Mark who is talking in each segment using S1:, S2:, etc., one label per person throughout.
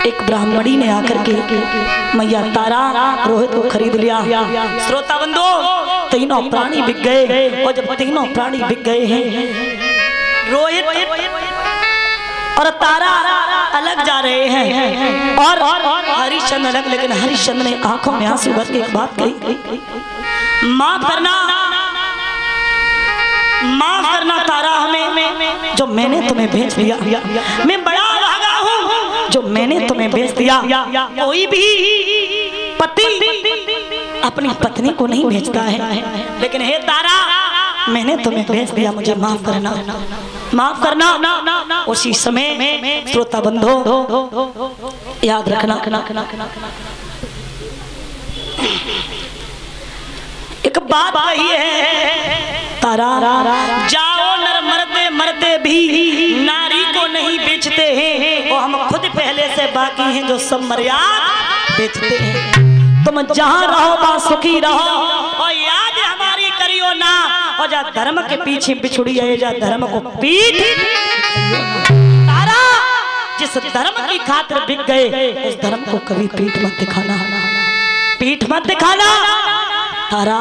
S1: एक ब्राह्मणी ने आकर के मैया तारा रोहित को खरीद लिया। श्रोता बंधु, तीनों प्राणी बिक गए। और जब तीनों प्राणी बिक गए हैं, रोहित और तारा अलग जा रहे हैं और हरिश्चंद्र अलग। लेकिन हरिश्चंद्र ने आंखों में आंसू भर के एक बात कही, माफ करना, माफ करना तारा हमें, जो मैंने तुम्हें भेज दिया। मैं बड़ा भागा हूँ जो मैंने तुम्हें भेज दिया। कोई भी पति अपनी पत्नी को नहीं भेजता है, लेकिन हे तारा मैंने तुम्हें भेज दिया, मुझे माफ करना, माफ करना। उसी समय श्रोता बंधो याद रखना, एक बात कही है तारा, जाओ नर मरते मरते भी नारी को नहीं बेचते हैं, और हम खुद पहले से बाकी हैं जो सब मर्यादा बेचते हैं। तुम जहाँ रहो बा सुखी रहो, और याद हमारी करियो ना, और जा धर्म के पीछे बिछुड़ी है, जा धर्म को पीठ। तारा जिस धर्म की खातिर बिक गए, उस धर्म को कभी पीठ मत दिखाना, पीठ मत दिखाना। तारा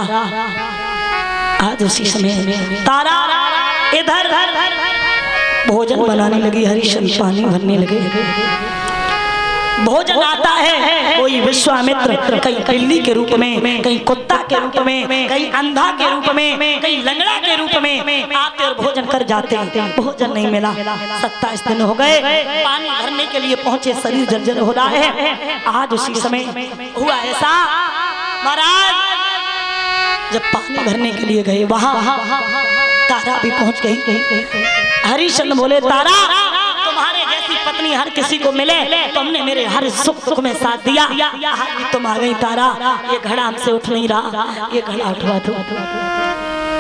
S1: आज उसी समय तारा इधर भोजन बनाने लगी, हरिश्चंद्र पानी भरने लगे। भोजन आता है, कोई विश्वामित्र कहीं बिल्ली के रूप में, कहीं कुत्ता के रूप में, कहीं अंधा के रूप में, कहीं लंगड़ा के रूप में आते और भोजन कर जाते हैं। भोजन नहीं मिला, 27 दिन हो गए, पानी भरने के लिए पहुंचे, शरीर जर्जर हो रहा है। आज उसी समय हुआ ऐसा, महाराज जब पानी भरने के लिए गए, वहां तारा भी पहुंच गई। हरिश्चंद्र बोले, तारा तुम्हारे जैसी पत्नी हर किसी को मिले, तुमने मेरे हर सुख दुख में साथ दिया, तुम आ गई तारा। ये घड़ा हमसे उठ नहीं रहा, ये घड़ा उठवा दो,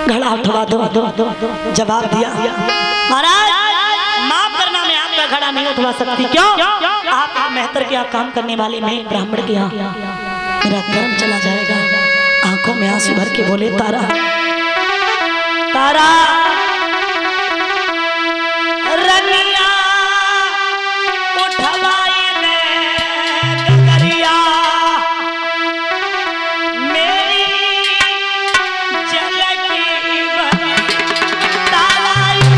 S1: घड़ा उठवा दो। जवाब दिया, महाराज माफ करना, मैं आपका घड़ा नहीं उठवा सकती। क्यों? आप मेहतर के यहाँ काम करने वाले, मैं ब्राह्मण के यहाँ, मेरा कर्म चला जाएगा। आंखों में आंसू भर के बोले, तारा तारा रनिया उठवाई ने गगरिया, मेरी जलकी बनी, तारा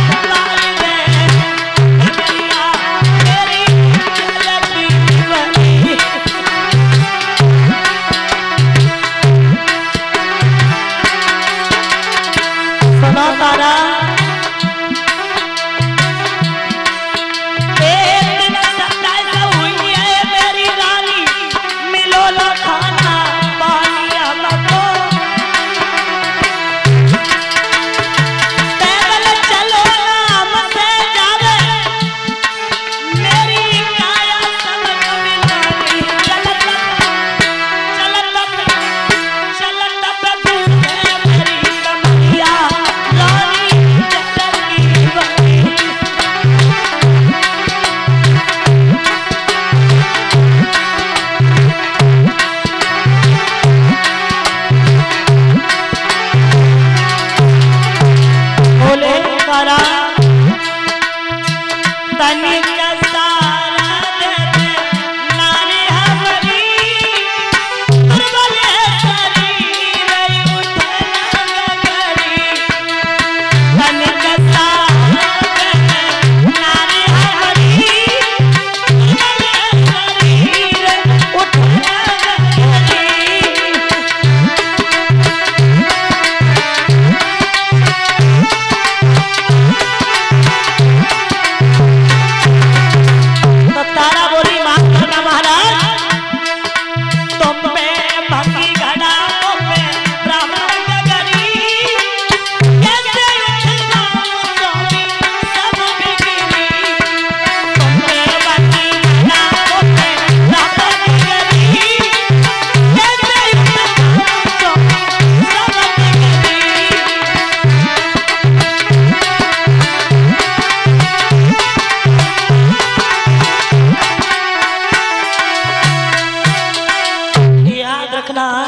S1: उठवाई ने गगरिया, मेरी जलकी बनी। सुनो तारा,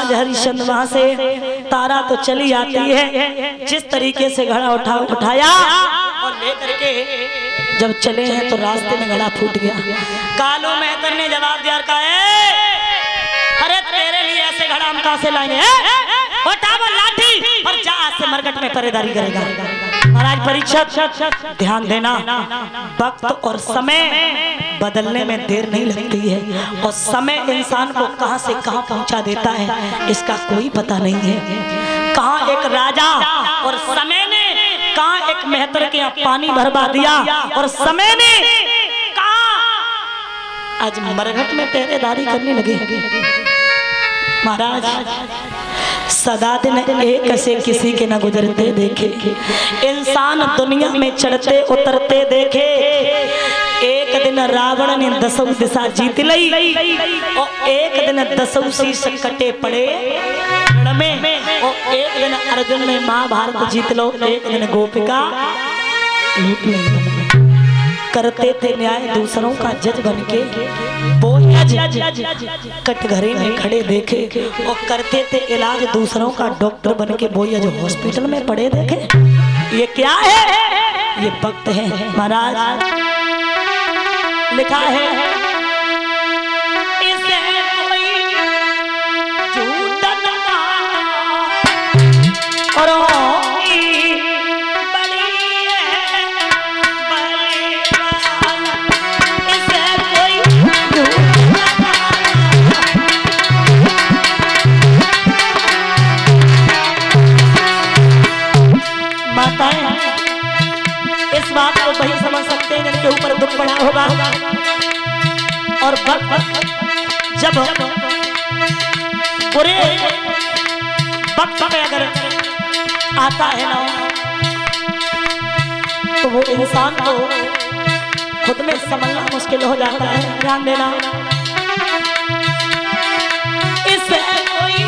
S1: हरिश्चंद्र वहां से तारा तो चली आती है, जिस तरीके से घड़ा उठाया और लेकर के जब चले हैं तो रास्ते में गला फूट गया। कालू मेहतर ने जवाब दिया, अरे तेरे लिए ऐसे घड़ा हम कहां से लाएंगे? उठा वो लाठी और जा से मरघट में पहरेदारी करेगा। महाराज परीक्षित ध्यान देना, वक्त और समय बदलने में देर नहीं लगती है और समय इंसान को कहां से कहां पहुंचा देता है इसका कोई पता नहीं है। कहां एक राजा और समय ने कहां एक मेहतर के यहाँ पानी भरवा दिया और समय ने कहां आज मरघट में पहरेदारी करने लगे। महाराज सदा दिन एक से किसी के न गुजरते देखे, इंसान दुनिया में चढ़ते उतरते देखे। एक दिन रावण ने 10 दिशा जीत ली और एक दिन 10 शीश कटे पड़े में और एक दिन अर्जुन ने महाभारत जीत लो, एक दिन गोपिका लूट ली। करते थे न्याय दूसरों का जज बनके, वो कटघरे में खड़े देखे और करते थे इलाज दूसरों का डॉक्टर बनके, वो जो हॉस्पिटल में पड़े देखे। ये क्या है? ये वक्त है महाराज। लिखा है इसे कोई झूठ न और इस बात को वही समझ सकते हैं जिनके ऊपर दुख पड़ा होगा। और जब बुरे वक्त में अगर आता है ना तो वो इंसान को खुद में संभलना मुश्किल हो जाता है। ध्यान देना, इससे कोई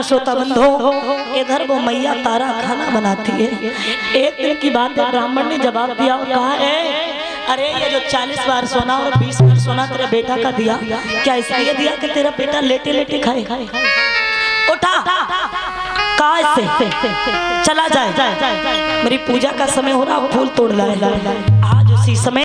S1: श्रोता बंधो, इधर वो मैया तारा खाना बनाती है। एक दिन की बात है, ब्राह्मण ने जवाब दिया और कहा है, अरे ये जो 40 बार सोना और 20 बार सोना तेरे बेटा का दिया, क्या इसलिए दिया कि तेरा बेटा लेटे लेटे खाए? उठा कहा से चला जाए, मेरी पूजा का समय हो रहा, फूल तोड़ लाए। आज उसी समय